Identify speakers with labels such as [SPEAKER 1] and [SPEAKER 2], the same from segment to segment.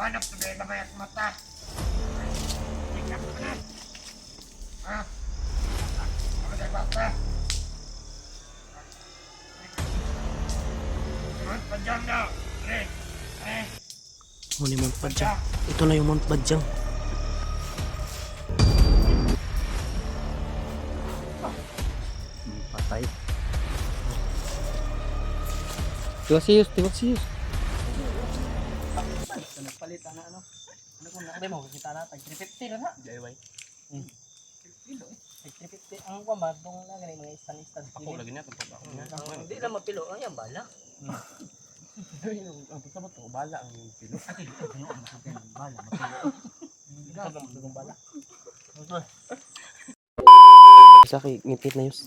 [SPEAKER 1] Hanap na ba may at mata? Tingnan ko na. Ha? Ano tayo bata? Mount Padjang daw.
[SPEAKER 2] Huli Mount Padjang. Ito na yung Mount Padjang.
[SPEAKER 3] Patay. Tiwasiyos.
[SPEAKER 2] Nagpalitan na ano? Ano kung nakabay mo? Kita na, tag 350 na.
[SPEAKER 3] DIY.
[SPEAKER 2] 350 ang kwamad nung na ganyan mga istan-istan.
[SPEAKER 3] Ako lagi na itong pagkaon niya.
[SPEAKER 2] Hindi na mapilo. Ang yan, bala.
[SPEAKER 3] Ang pagkabot ko, bala ang yung pilo.
[SPEAKER 2] Ate, dito, ano ang masakin? Bala, mapilo. Hindi ka magdugong bala.
[SPEAKER 3] Isa kay ngipit na yus.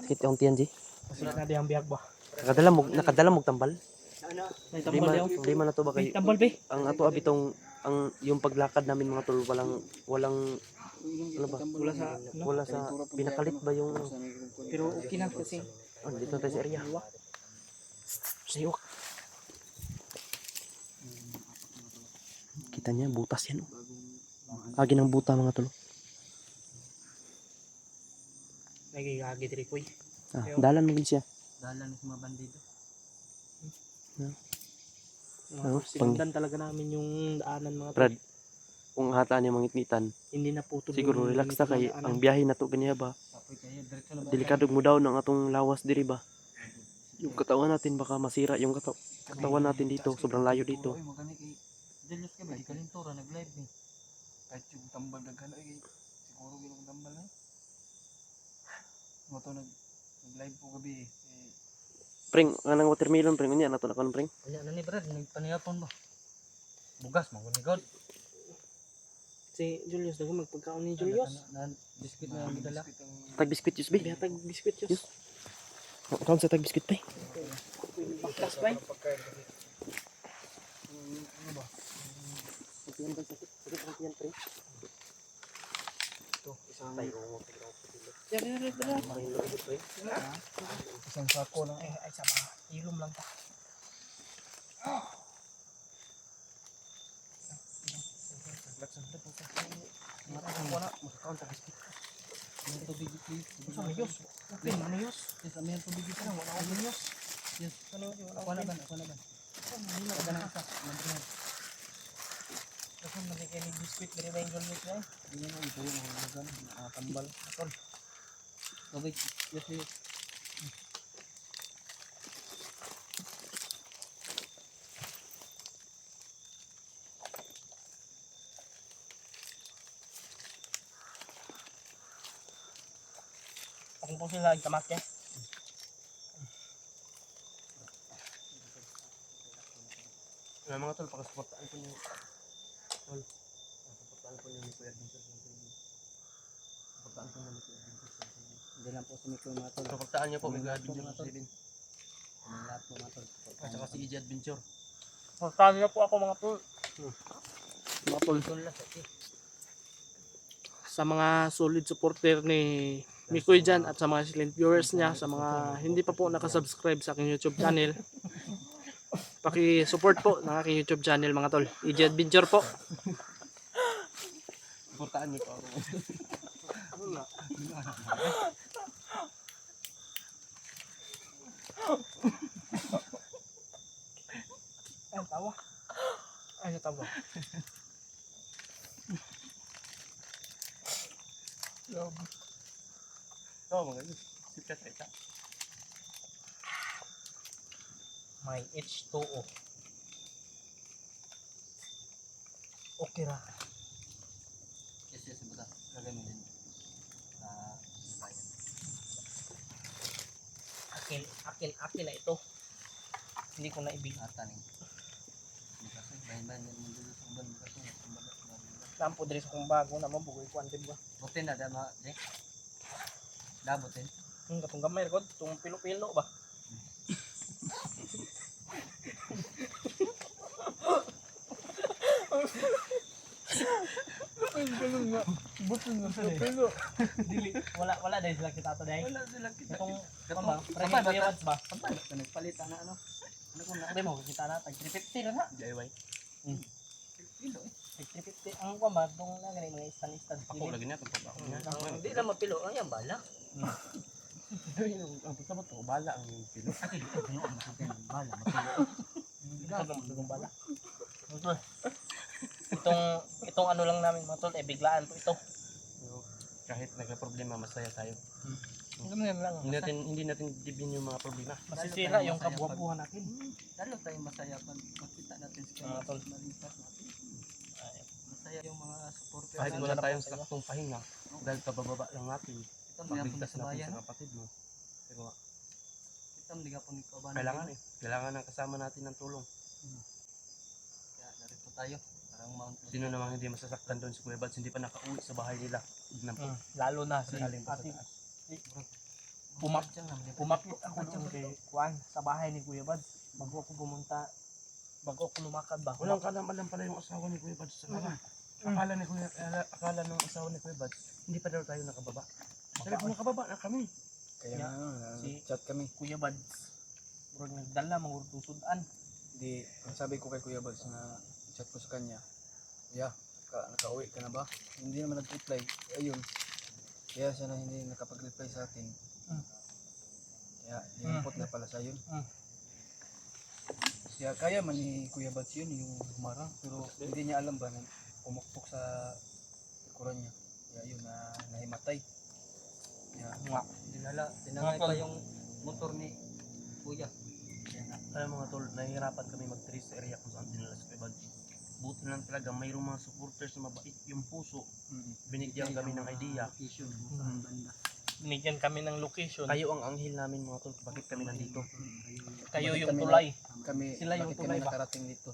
[SPEAKER 3] Sakit yung tiyan, G.
[SPEAKER 2] Masulat na di ang biyag ba?
[SPEAKER 3] Nakadala mong tambal.
[SPEAKER 2] Ano? May
[SPEAKER 3] Di
[SPEAKER 2] tambal daw.
[SPEAKER 3] man na to ba kay
[SPEAKER 2] Tambal be?
[SPEAKER 3] ang ato abitong ang yung paglakad namin mga tol walang ano ba? Wala sa pinakalit ba yung ano?
[SPEAKER 2] Pero okay na kasi.
[SPEAKER 3] Oh, dito tayo sa area. Sayok. Kita niya butas yan. Oh. Agi ng buta mga tol.
[SPEAKER 2] Nagigagi diri ko eh.
[SPEAKER 3] Dalan mo siya.
[SPEAKER 2] Dalan sa mga bandido.
[SPEAKER 3] Ano?
[SPEAKER 2] Sinundan talaga namin yung daanan mga
[SPEAKER 3] Brad, kung hataan niya mangitnitan,
[SPEAKER 2] hindi na po
[SPEAKER 3] siguro relax ta kay ang biyahe na to ganiya ba. Delikado mo daw ng atong lawas diri ba. Yung katawan natin baka masira yung katawan natin dito, sobrang layo dito.
[SPEAKER 2] Jealous ka ba? Di kalintura, nag-live eh.
[SPEAKER 4] Kahit yung tambal daghan ay siguro ginong tambal na. Mo to nag-live po gabi eh.
[SPEAKER 3] Pring, anang watermelon pring unya nato na kon pring.
[SPEAKER 2] Kanya na ni Brad, nagpanihapon ba? Bugas, magunigod. Si Julius, dago magpagkaon ni Julius.
[SPEAKER 4] Biscuit na yung dala.
[SPEAKER 3] Tag biscuit yus be.
[SPEAKER 2] Bihatag biskuit yus.
[SPEAKER 3] Kaon sa tag biscuit pa.
[SPEAKER 2] Baktas ba?
[SPEAKER 4] Ito, isang
[SPEAKER 2] Yan.
[SPEAKER 4] isang sako lang
[SPEAKER 2] Eh, ay sama. Ilom lang ta.
[SPEAKER 4] makakaon ta biscuit. May tubig please.
[SPEAKER 2] Sa mayos. Okay, mayos.
[SPEAKER 4] Yes, amin tubig dito na wala akong mayos. Yes. Ako na ba? Kada na isa.
[SPEAKER 2] Kasi magiging ni biskuit, gani ba yung Julius na eh?
[SPEAKER 4] Hindi na ito yung mga nakatambal. Atol. Tubig. Yes, yes.
[SPEAKER 2] Kung po sila itamak eh.
[SPEAKER 3] Mga tol, pakasuportaan ko niyo. Tol, pakasuportaan ko niyo ni Kuya Vincent. Suportaan ko niyo ni Kuya Vincent.
[SPEAKER 4] Hindi lang po si Miko mga tol.
[SPEAKER 3] Suportaan niyo po kay Kuya Vincent.
[SPEAKER 4] Ang lahat po mga tol.
[SPEAKER 3] At saka si EJ Adventure.
[SPEAKER 2] Magkano na po ako mga tol.
[SPEAKER 4] Mga tol.
[SPEAKER 2] Sa mga solid supporter ni Mikoy dyan at sa mga silent viewers niya, sa mga hindi pa po nakasubscribe sa aking YouTube channel, paki-support po ng aking YouTube channel mga tol. EJ Adventure po.
[SPEAKER 3] Suportaan niyo po ako.
[SPEAKER 2] Ay, tawa. Ay, tawa.
[SPEAKER 3] Oo, mga yun. Sikat na ita.
[SPEAKER 2] May H2O. Okay ra.
[SPEAKER 4] Yes, yes. Basta. Lagay mo din. Sa bayan.
[SPEAKER 2] Akin na ito. Hindi ko na ibig.
[SPEAKER 4] Ata ni. Kasi bayan-bayan yan mo dito sa uban. Kasi
[SPEAKER 2] Lampo diri sa kong bago na mabugoy ko antib ba.
[SPEAKER 4] butin na dama, Jay. Dabutin.
[SPEAKER 2] Katong gamay rekod, tung pilo-pilo ba. Ay, ganun nga. Butin na sa pilo. Dili, wala dahil sila kita to dahil.
[SPEAKER 4] Wala sila kita.
[SPEAKER 2] Itong,
[SPEAKER 4] Gatong-
[SPEAKER 2] ba?
[SPEAKER 4] Kapay
[SPEAKER 2] Parang
[SPEAKER 4] ba?
[SPEAKER 2] yung ba?
[SPEAKER 4] Kapay ba? Nagpalit na ano? Ano kung
[SPEAKER 2] Sabi mo, kita na, tag 350 lang ha.
[SPEAKER 3] DIY.
[SPEAKER 4] Pilo eh.
[SPEAKER 2] 50-50 ang kwamad nung na ganun mga istan-istan.
[SPEAKER 3] Ako lagi na ito pa ako niya.
[SPEAKER 5] Hindi lang mapilo ang yan bala.
[SPEAKER 3] Ang pasabot ko, bala ang yung pilo.
[SPEAKER 5] Bala.
[SPEAKER 2] Bala. Itong ano lang namin mga tol, biglaan po ito.
[SPEAKER 3] Kahit nagka-problema, masaya tayo.
[SPEAKER 2] Ganun lang.
[SPEAKER 3] Hindi natin dibin yung mga problema.
[SPEAKER 2] Masisira yung kabuhabuhan natin.
[SPEAKER 4] Lalo tayong masaya pag makita natin sa
[SPEAKER 2] Mga tol.
[SPEAKER 4] malipas natin. Masaya yung mga supporter.
[SPEAKER 3] Kahit
[SPEAKER 2] Ay,
[SPEAKER 3] wala
[SPEAKER 2] wala
[SPEAKER 3] tayong
[SPEAKER 2] pa tayo.
[SPEAKER 3] saktong pahinga, dahil kabababa lang natin,
[SPEAKER 4] Kita mga
[SPEAKER 3] mabigtas
[SPEAKER 4] sa
[SPEAKER 3] natin
[SPEAKER 4] bayan.
[SPEAKER 3] sa kapatid mo. Pero
[SPEAKER 4] Kita mga po ni Kaban.
[SPEAKER 3] kailangan eh. Kailangan ng kasama natin ng tulong.
[SPEAKER 4] Kaya narito tayo. Parang Mount Luzon.
[SPEAKER 3] Sino namang hindi masasaktan doon si Kuya Bads, hindi pa nakauwi sa bahay nila.
[SPEAKER 2] Lalo na si
[SPEAKER 3] Galing pa sa
[SPEAKER 2] ate.
[SPEAKER 3] taas.
[SPEAKER 2] Pumapit ako dyan kay Juan sa bahay ni Kuya Bads. Bago ako pumunta, bago ako lumakad ba?
[SPEAKER 3] Walang kalam-alam pala yung asawa ni Kuya Bads sa kanya. Akala ng asawa ni Kuya Bads, hindi pa daw tayo nakababa. Sabi ko, nakababa na kami.
[SPEAKER 4] Kaya
[SPEAKER 2] Yeah.
[SPEAKER 4] si chat kami.
[SPEAKER 2] Kuya Bads. Bro, nagdala mga urtusudan.
[SPEAKER 4] Di, ang sabi ko kay Kuya Bads na chat ko sa kanya. Yeah, nakauwi ka na ba? Hindi naman nag-reply. Ayun. Kaya siya na hindi nakapag-reply sa atin. Kaya inampot na pala sa yun. Kaya man ni Kuya Bads yun, yung humarang. Pero hindi niya alam ba na pumukpok sa likuran niya. Kaya yun, nahimatay. Kaya tinangay pa yung motor ni Kuya. Kaya nga.
[SPEAKER 3] Kaya mga tol, nahihirapan kami mag-trace sa area kung saan dinala si Kuya Bads. Buti lang talaga, mayroong mga supporters na mabait yung puso. Binigyan kami ng idea.
[SPEAKER 2] Binigyan kami ng location.
[SPEAKER 3] Kayo ang anghel namin mga tol, bakit kami nandito?
[SPEAKER 2] Kayo
[SPEAKER 4] Bakit
[SPEAKER 2] yung
[SPEAKER 4] kami
[SPEAKER 2] tulay.
[SPEAKER 4] Sila yung tulay ba? Nakarating dito.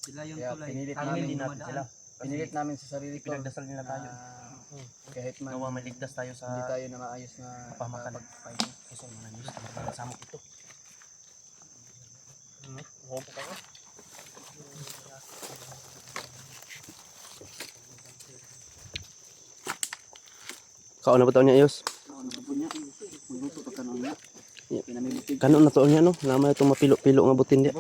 [SPEAKER 4] Sila yung tulay.
[SPEAKER 3] Anghel din natin sila.
[SPEAKER 4] Pinilit namin sa sarili ko.
[SPEAKER 3] Pinagdasal nila tayo.
[SPEAKER 4] Kahit man
[SPEAKER 3] Nawa maligtas tayo
[SPEAKER 4] hindi
[SPEAKER 3] sa
[SPEAKER 4] tayo na maayos na
[SPEAKER 3] kapamakan.
[SPEAKER 4] pag-fighting.
[SPEAKER 3] Kasi mga news, tamang samok ito.
[SPEAKER 2] Oo po kayo.
[SPEAKER 3] Kaon na ba taon niya ayos? Kanon na taon niya no? Nama itong mapilo-pilo nga butin niya.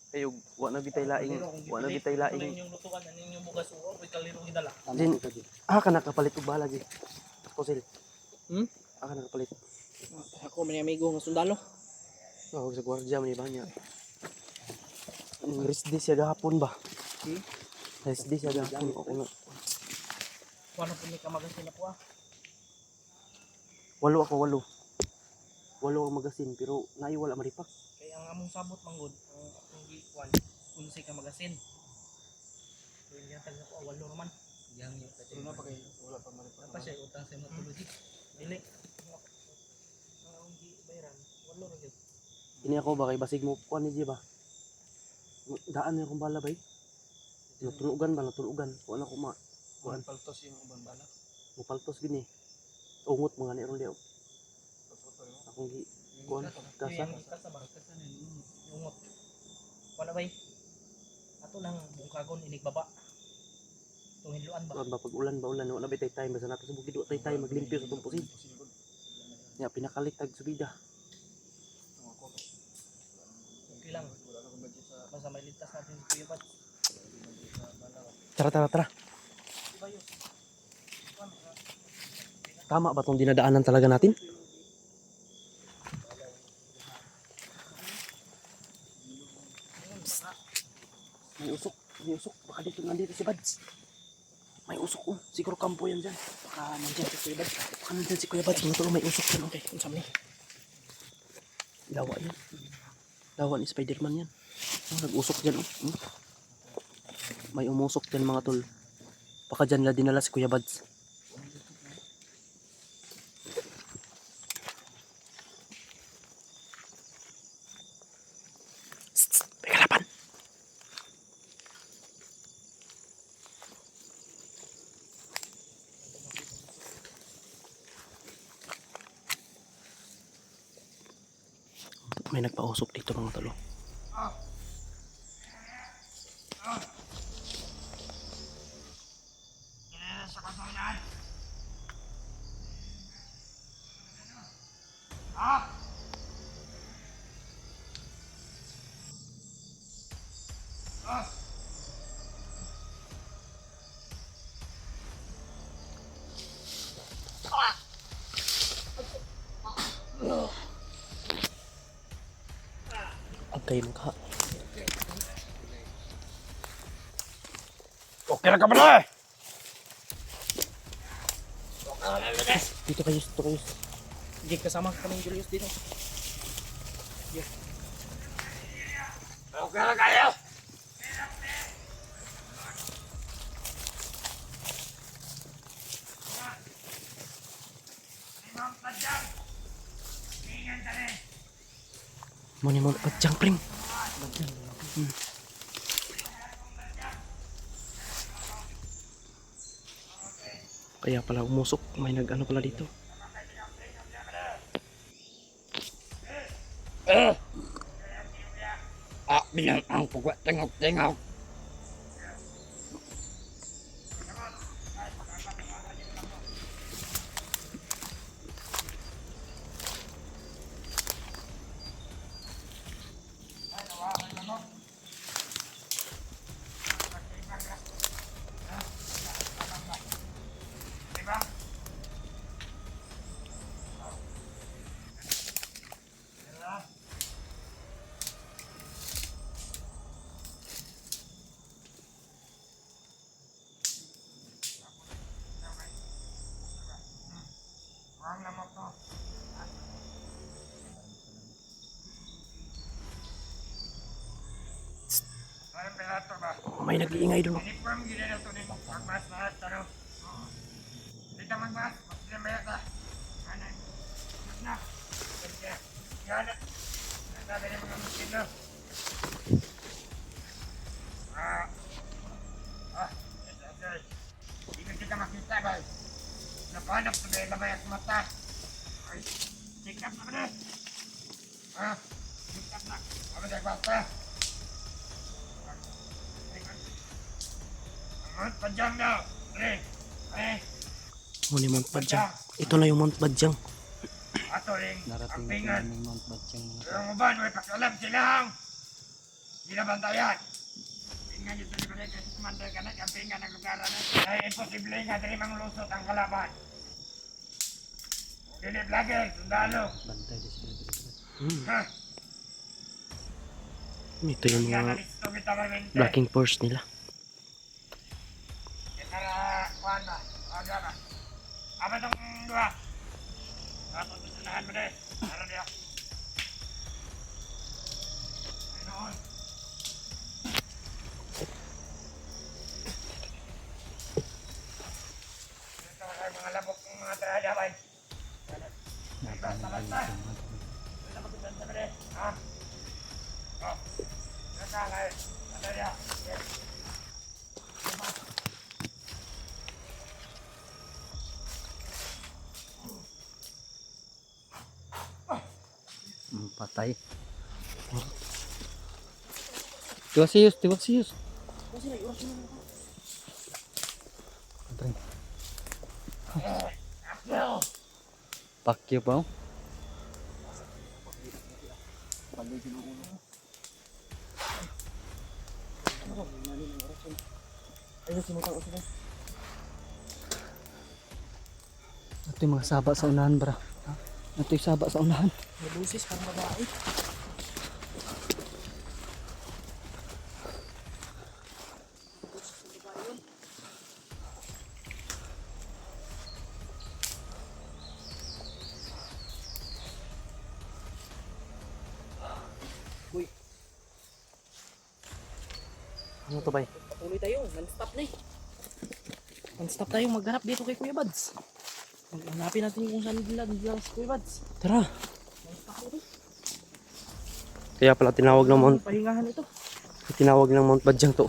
[SPEAKER 3] Kayo, wa na bitay laing, wa na bitay laing.
[SPEAKER 2] Yung lutuan, ano yung bugas uwa, may kalirong idala.
[SPEAKER 3] Din, ka nakapalit og bala di. Kosil. Ka nakapalit.
[SPEAKER 2] Ako, may amigo ng sundalo.
[SPEAKER 3] Oh, sa gwardiya man iba niya. Rest day siya gahapon ba? Rest day siya gahapon. Okay na.
[SPEAKER 2] Kung ano po may kamagasin na po ah.
[SPEAKER 3] Walo ang magasin pero naiwala maripak.
[SPEAKER 2] Kaya ang among sabot manggod, ang akong gikuan, kung say kamagasin. Kaya yan talaga po, walo naman.
[SPEAKER 4] Yang yung pero na pa kay wala pa man
[SPEAKER 2] Ano pa siya, utang sa hematology. Dili. Ang akong gibayran, walo rin yun.
[SPEAKER 3] Ini ako ba kay basig mo kuan ni ba? Daan niya kung bala bay. Natulugan. Kuan ako ma. Kuan
[SPEAKER 4] paltos yung ubang bala.
[SPEAKER 3] mupaltos gini. Ungot mga ni ron akong gi kuan kasa.
[SPEAKER 2] Yung kasa ba? Kasa na yung ungot. Wala bay. Ato lang bungkagon inigbaba. Itong hinluan ba?
[SPEAKER 3] Kuan ba pag ulan wala bitay time basta nato sa bukid wa tay maglimpyo sa tong pusid. Ya pinakalitag subida.
[SPEAKER 2] Okay lang. Basta may ligtas natin si Kuya Pat.
[SPEAKER 3] Tara. Tama ba tong dinadaanan talaga natin? May usok. Baka nandito si Bads. May usok oh. Siguro kampo yan dyan. Baka nandyan si Kuya Bads. Mga tolo, may usok yan. Okay, unsam ni. Lawa ni Spider-Man yan. Oh, nag-usok dyan oh. May umusok dyan mga tol. Baka dyan na dinala si Kuya Bads. May kalaban. May nagpausok dito mga tolo.
[SPEAKER 1] Sa kasayan.
[SPEAKER 3] kayo mukha.
[SPEAKER 1] Okay na ka ba na?
[SPEAKER 3] Dito kayo, dito kayo.
[SPEAKER 2] Sige, kasama kami Julius dito.
[SPEAKER 1] Okay na kayo?
[SPEAKER 3] Muni mo padyang pring. Kaya pala umusok, may nag-ano pala dito.
[SPEAKER 1] Bilang ang pugwa tengok-tengok. Ang lamok to. Parang pelato ba?
[SPEAKER 3] May nag-iingay doon.
[SPEAKER 1] Uniform gila na to nimo. Magmas na at ano. Dito magmas. Mas na ka. Kanan. Mas na. Sige. Yan. Nasabi ng mga mutilo. Okay. Hindi ka makita ba? Napanap sa may lamay at mata. Ay, check up na. Check up na. Ano na bata? Ang padyang daw.
[SPEAKER 3] Muni Mount Badyang. Ito na yung Mount Badyang.
[SPEAKER 1] Ato ring ang
[SPEAKER 4] Narating na
[SPEAKER 1] pingan.
[SPEAKER 4] ng Mount Batyang mga
[SPEAKER 1] Pero ang uban, may pakialam silang. Hindi na bantayan. Pingan yung tuloy kasi kumanday ka na ang pingan ng lugar na. Ay, imposible nga dali manglusot ang kalaban. Dili vlogger, sundalo.
[SPEAKER 4] bantay di sila dito.
[SPEAKER 1] Ha?
[SPEAKER 3] Ito yung
[SPEAKER 1] Yan
[SPEAKER 3] mga
[SPEAKER 1] ang listo kita mamente.
[SPEAKER 3] blocking force nila.
[SPEAKER 1] Para kuhan ba? Aga ba? Apa tong dua? Ato tutunahan mo deh. Para dia. Ayun. Ito ay mga labok ng mga trada bay. Basta-basta. Wala maganda ba deh? Ha? Oh. Nakakay. Ano dia? Yes.
[SPEAKER 4] Patay. Tiwasiyos, tiwasiyos. Pakyo pa oh. Ito yung mga saba sa unahan, bra. Ito yung saba sa unahan.
[SPEAKER 2] May busis parang babae.
[SPEAKER 3] Ano to bay?
[SPEAKER 2] Patuloy tayo, non-stop na eh. Non-stop tayo maghanap dito kay Kuya Bads. Hanapin natin kung saan nila si Kuya Bads.
[SPEAKER 3] Tara.
[SPEAKER 2] Non-stop ako eh.
[SPEAKER 3] Kaya pala tinawag ng Mount,
[SPEAKER 2] Pahingahan ito.
[SPEAKER 3] tinawag ng Mount Badyang to.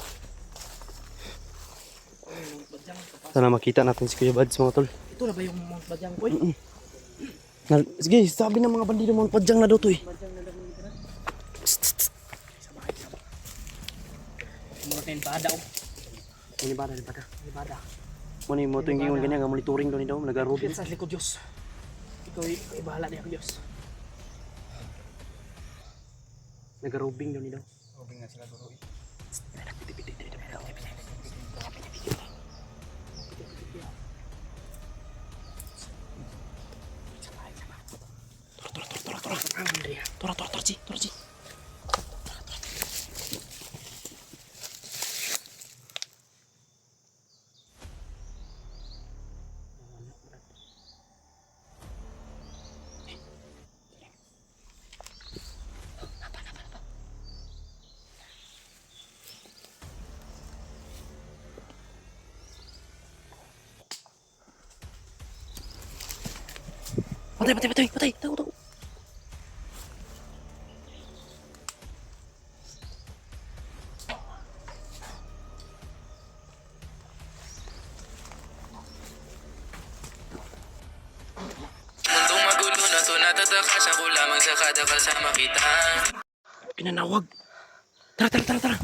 [SPEAKER 3] Sana makita natin si Kuya Bads mga tol.
[SPEAKER 2] Ito na ba yung Mount Badyang Koy?
[SPEAKER 3] Sige, sabi ng mga bandido Mount Badyang na daw to eh.
[SPEAKER 2] Mga tenbada oh.
[SPEAKER 3] Ini ba daripada?
[SPEAKER 2] Tenbada.
[SPEAKER 3] Muni mo to yung ingon ganyan, nga monitoring daw ni daw, nag-aerobic.
[SPEAKER 2] Sa likod Diyos. Ikaw bahala niya ang Diyos.
[SPEAKER 3] Nag-aerobing daw ni daw.
[SPEAKER 4] Robing nga sila bro.
[SPEAKER 3] Tora, Ji. Patay, patay, patay, patay. Tago, tago.
[SPEAKER 6] Mundong magulo na to natataka siya ko lamang sa kada kasama kita.
[SPEAKER 3] Pinanawag. Tara, tara, tara, tara.